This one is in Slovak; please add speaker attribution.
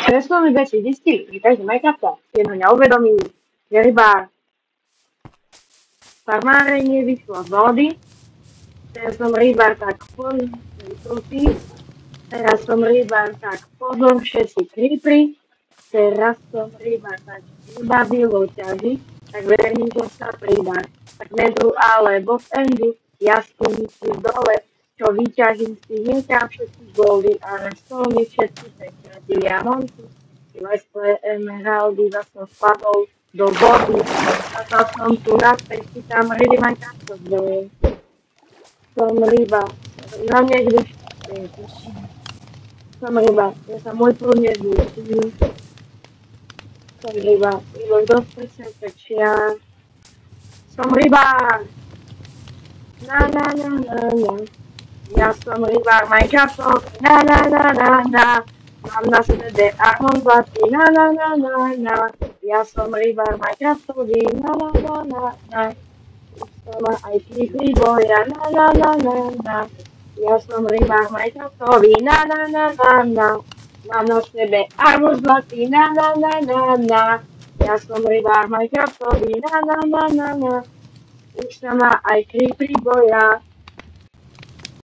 Speaker 1: Preslovné veci zistili, že každý Minecrafta si jedno dňa uvedomí, že rybár farmárenie vyšlo z vody, teraz som rybár tak teraz som rybár tak pozor všetci creepery, teraz som rybár tak vybavilo ťaží, tak verím, že sa pridá. Tak medru alebo v endu, jaskynici dole, čo vyťažím si niekam všetky goldy a restóny, všetky pekné diamanty, lesklé emeraldy, zase spadol do vody, a som tu naspäť, si tam ryby Minecrafta zdroje. Som ryba, na mne když som ryba, ja sa môj prúd nezvýšil. Som ryba, iba dosť presne pečia. Som ryba! Na. Ja som rybár Minecraftov, na. Mám na sebe armor zlatý, na. Ja som rybár Minecraftový, na. Som aj klichý boja, na. Ja som rybár Minecraftový, na. Mám na sebe armor zlatý, na. Ja som rybár Minecraftový, na. Už sa ma aj creepery boja.